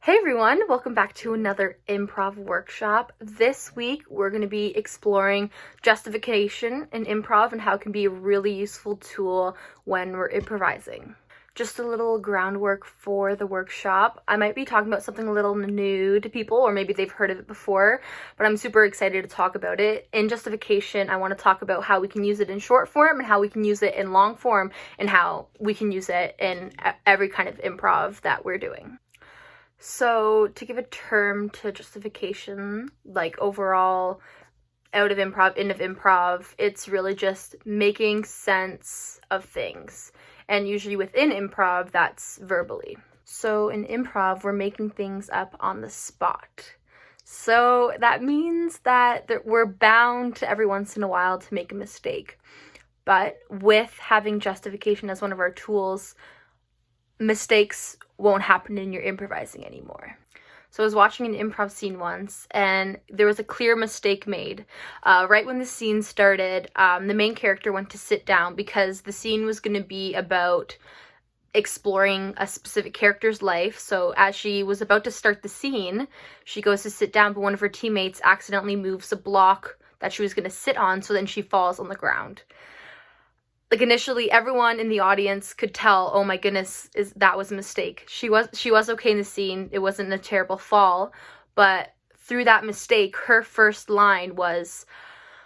Hey everyone, welcome back to another improv workshop. This week we're going to be exploring justification in improv and how it can be a really useful tool when we're improvising. Just a little groundwork for the workshop. I might be talking about something a little new to people, or maybe they've heard of it before, but I'm super excited to talk about it. In justification, I want to talk about how we can use it in short form and how we can use it in long form and how we can use it in every kind of improv that we're doing. So to give a term to justification, like overall out of improv, in of improv, it's really just making sense of things. And usually within improv, that's verbally. So in improv, we're making things up on the spot. So that means that we're bound to every once in a while to make a mistake. But with having justification as one of our tools, mistakes won't happen in your improvising anymore. So I was watching an improv scene once, and there was a clear mistake made. Right when the scene started, the main character went to sit down because the scene was going to be about exploring a specific character's life. So as she was about to start the scene, she goes to sit down, but one of her teammates accidentally moves a block that she was going to sit on, so then she falls on the ground. Like initially, everyone in the audience could tell, oh my goodness, that was a mistake. She was okay in the scene. It wasn't a terrible fall, but through that mistake, her first line was,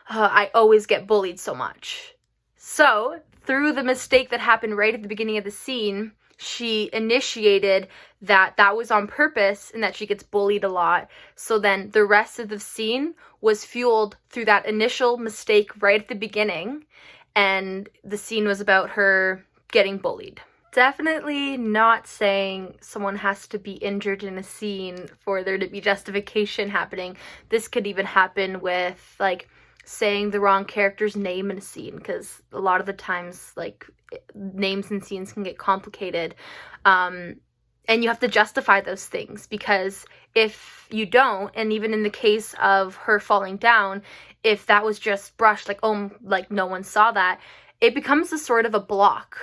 I always get bullied so much. So through the mistake that happened right at the beginning of the scene, she initiated that was on purpose and that she gets bullied a lot. So then the rest of the scene was fueled through that initial mistake right at the beginning. And the scene was about her getting bullied. Definitely not saying someone has to be injured in a scene for there to be justification happening. This could even happen with, like, saying the wrong character's name in a scene, because a lot of the times, like, names in scenes can get complicated. And you have to justify those things, because if you don't, and even in the case of her falling down, if that was just brushed, like, oh, like no one saw that, it becomes a sort of a block.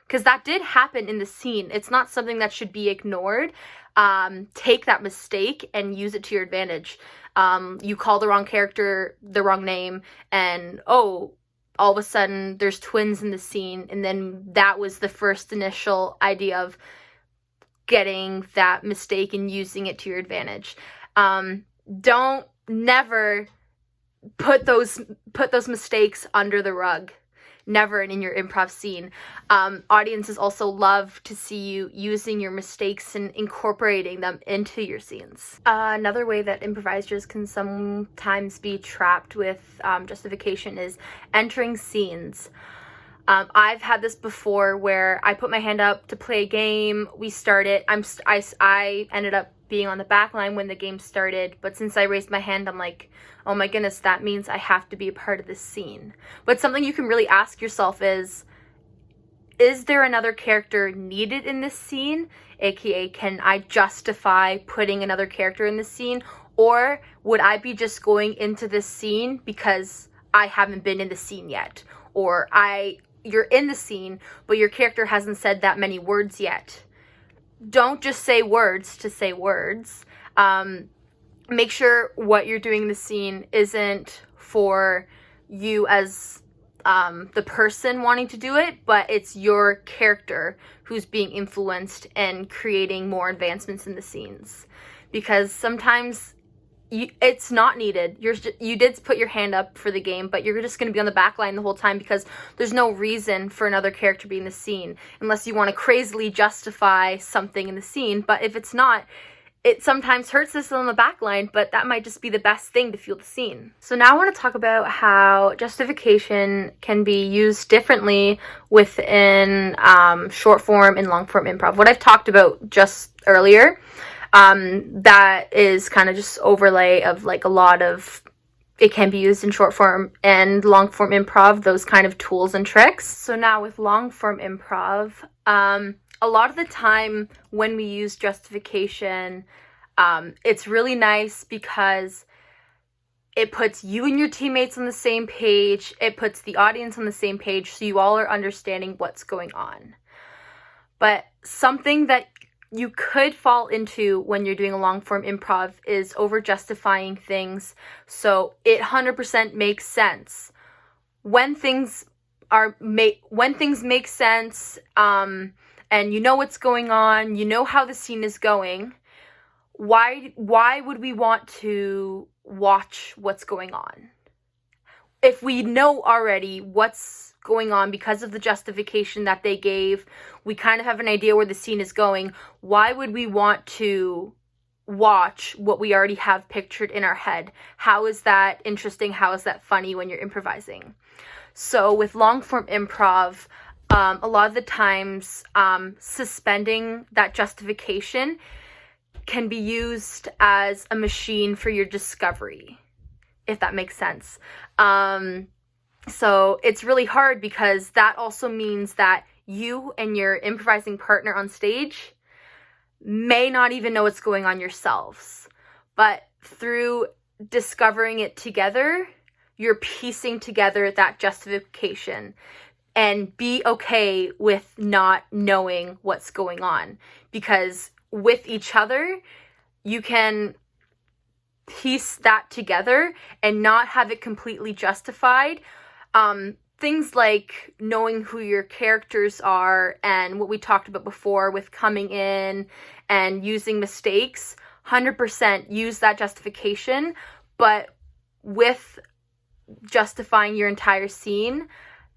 Because that did happen in the scene. It's not something that should be ignored. Take that mistake and use it to your advantage. You call the wrong character the wrong name, and all of a sudden there's twins in the scene, and then that was the first initial idea of getting that mistake and using it to your advantage. Don't never put those mistakes under the rug. Never in your improv scene. Audiences also love to see you using your mistakes and incorporating them into your scenes. Another way that improvisers can sometimes be trapped with justification is entering scenes. I've had this before where I put my hand up to play a game. We started. I ended up being on the back line when the game started, but since I raised my hand, I'm like, oh my goodness, that means I have to be a part of this scene. But something you can really ask yourself is there another character needed in this scene? AKA, can I justify putting another character in this scene? Or would I be just going into this scene because I haven't been in the scene yet? Or you're in the scene, but your character hasn't said that many words yet. Don't just say words to say words. Make sure what you're doing in the scene isn't for you as the person wanting to do it, but it's your character who's being influenced and creating more advancements in the scenes. Because sometimes it's not needed. You did put your hand up for the game, but you're just going to be on the back line the whole time because there's no reason for another character to be in the scene unless you want to crazily justify something in the scene. But if it's not, it sometimes hurts us on the back line, but that might just be the best thing to fuel the scene. So now I want to talk about how justification can be used differently within short form and long form improv. What I've talked about just earlier, that is kind of just overlay of like a lot of, it can be used in short form and long form improv, those kind of tools and tricks. So now with long form improv, a lot of the time when we use justification, it's really nice because it puts you and your teammates on the same page. It puts the audience on the same page, so you all are understanding what's going on. But something that you could fall into when you're doing a long form improv is over justifying things. So it 100% makes sense. When things make sense, and you know what's going on, you know how the scene is going, why would we want to watch what's going on? If we know already what's going on because of the justification that they gave, we kind of have an idea where the scene is going, why would we want to watch what we already have pictured in our head? How is that interesting? How is that funny when you're improvising? So with long form improv, a lot of the times, suspending that justification can be used as a machine for your discovery, if that makes sense. So it's really hard because that also means that you and your improvising partner on stage may not even know what's going on yourselves. But through discovering it together, you're piecing together that justification, and be okay with not knowing what's going on, because with each other, you can piece that together and not have it completely justified. Things like knowing who your characters are and what we talked about before with coming in and using mistakes, 100% use that justification, but with justifying your entire scene,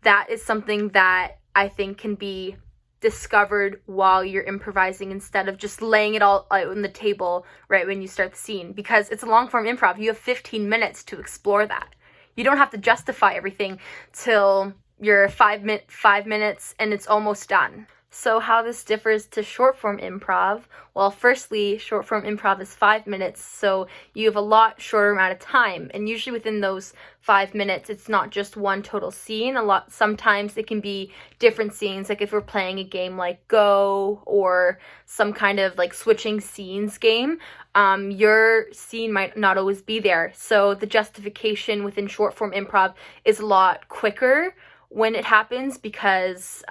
that is something that I think can be discovered while you're improvising instead of just laying it all out on the table right when you start the scene, because it's a long form improv. You have 15 minutes to explore that. You don't have to justify everything till you're 5 minutes and it's almost done. So how this differs to short form improv? Well, firstly, short form improv is 5 minutes, so you have a lot shorter amount of time. And usually within those 5 minutes, it's not just one total scene. Sometimes it can be different scenes, like if we're playing a game like Go or some kind of like switching scenes game, your scene might not always be there. So the justification within short form improv is a lot quicker when it happens, because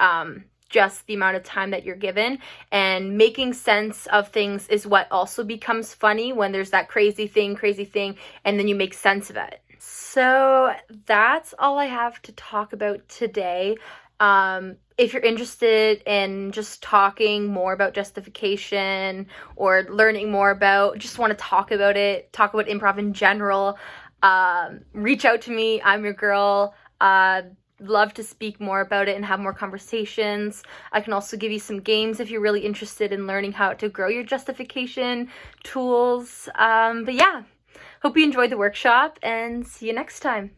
just the amount of time that you're given, and making sense of things is what also becomes funny when there's that crazy thing, and then you make sense of it. So that's all I have to talk about today. If you're interested in just talking more about justification or learning more about, just want to talk about improv in general, reach out to me. I'm your girl. Love to speak more about it and have more conversations. I can also give you some games if you're really interested in learning how to grow your justification tools. But yeah, hope you enjoyed the workshop and see you next time.